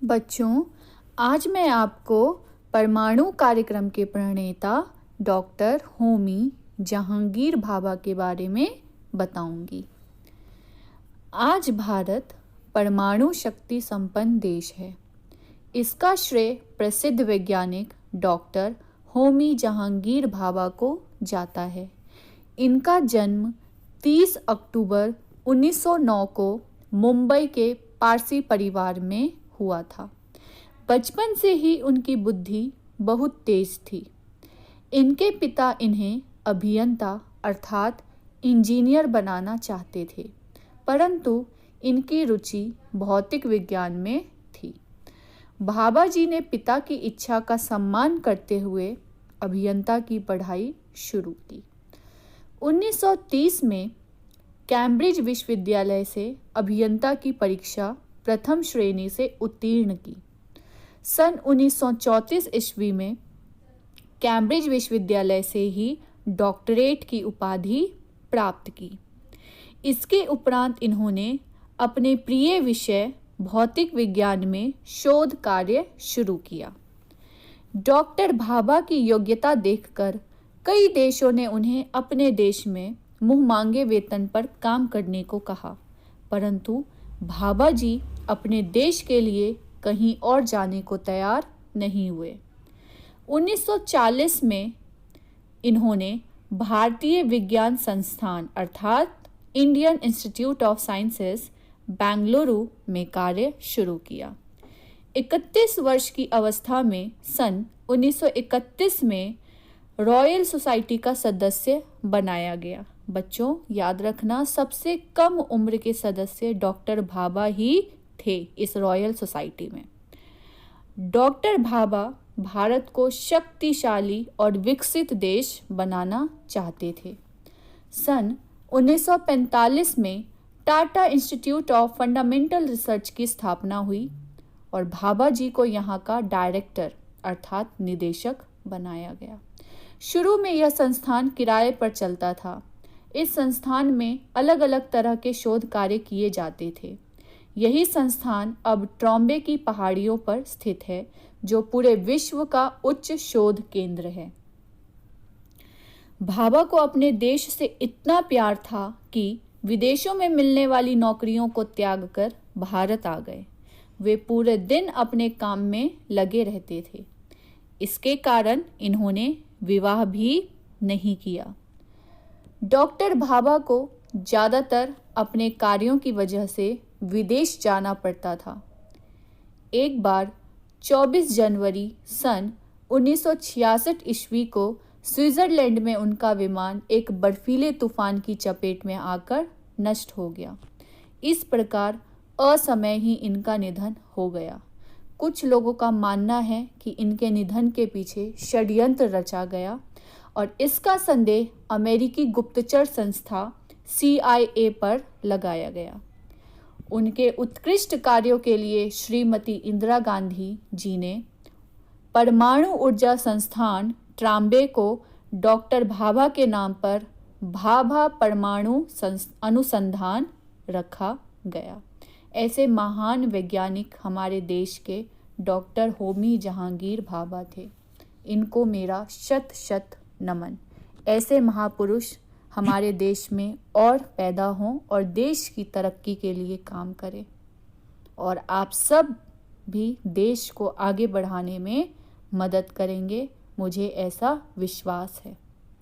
बच्चों, आज मैं आपको परमाणु कार्यक्रम के प्रणेता डॉक्टर होमी जहांगीर भाभा के बारे में बताऊंगी। आज भारत परमाणु शक्ति संपन्न देश है। इसका श्रेय प्रसिद्ध वैज्ञानिक डॉक्टर होमी जहांगीर भाभा को जाता है। इनका जन्म 30 अक्टूबर 1909 को मुंबई के पारसी परिवार में हुआ था। बचपन से ही उनकी बुद्धि बहुत तेज थी। इनके पिता इन्हें अभियंता अर्थात इंजीनियर बनाना चाहते थे, परंतु इनकी रुचि भौतिक विज्ञान में थी। भाभा जी ने पिता की इच्छा का सम्मान करते हुए अभियंता की पढ़ाई शुरू की। 1930 में कैम्ब्रिज विश्वविद्यालय से अभियंता की परीक्षा प्रथम श्रेणी से उत्तीर्ण की। सन 1934 ईस्वी में कैम्ब्रिज विश्वविद्यालय से ही डॉक्टरेट की उपाधि प्राप्त की। इसके उपरांत इन्होंने अपने प्रिय विषय भौतिक विज्ञान में शोध कार्य शुरू किया। डॉक्टर भाभा की योग्यता देखकर कई देशों ने उन्हें अपने देश में मुंह मांगे वेतन पर काम करने को कहा, परंतु भाभा जी अपने देश के लिए कहीं और जाने को तैयार नहीं हुए। 1940 में इन्होंने भारतीय विज्ञान संस्थान अर्थात Indian institute of sciences Bengaluru में कार्य शुरू किया। 31 वर्ष की अवस्था में सन 1931 में रॉयल सोसाइटी का सदस्य बनाया गया। बच्चों, याद रखना, सबसे कम उम्र के सदस्य डॉक्टर भाभा ही थे इस रॉयल सोसाइटी में। डॉक्टर भाभा भारत को शक्तिशाली और विकसित देश बनाना चाहते थे। सन 1945 में Tata institute of fundamental research की स्थापना हुई और भाभा जी को यहाँ का डायरेक्टर अर्थात निदेशक बनाया गया। शुरू में यह संस्थान किराए पर चलता था। इस संस्थान में अलग अलग तरह के शोध कार्य किए जाते थे। यही संस्थान अब ट्रॉम्बे की पहाड़ियों पर स्थित है, जो पूरे विश्व का उच्च शोध केंद्र है। भाभा को अपने देश से इतना प्यार था कि विदेशों में मिलने वाली नौकरियों को त्याग कर भारत आ गए। वे पूरे दिन अपने काम में लगे रहते थे। इसके कारण इन्होंने विवाह भी नहीं किया। डॉक्टर भाभा को ज़्यादातर अपने कार्यों की वजह से विदेश जाना पड़ता था। एक बार 24 जनवरी सन 1966 ईस्वी को स्विट्जरलैंड में उनका विमान एक बर्फीले तूफान की चपेट में आकर नष्ट हो गया। इस प्रकार असमय ही इनका निधन हो गया। कुछ लोगों का मानना है कि इनके निधन के पीछे षड्यंत्र रचा गया और इसका संदेह अमेरिकी गुप्तचर संस्था CIA पर लगाया गया। उनके उत्कृष्ट कार्यों के लिए श्रीमती इंदिरा गांधी जी ने परमाणु ऊर्जा संस्थान ट्राम्बे को डॉक्टर भाभा के नाम पर भाभा परमाणु अनुसंधान रखा गया। ऐसे महान वैज्ञानिक हमारे देश के डॉक्टर होमी जहांगीर भाभा थे। इनको मेरा शत शत नमन। ऐसे महापुरुष हमारे देश में और पैदा हों और देश की तरक्की के लिए काम करें, और आप सब भी देश को आगे बढ़ाने में मदद करेंगे, मुझे ऐसा विश्वास है।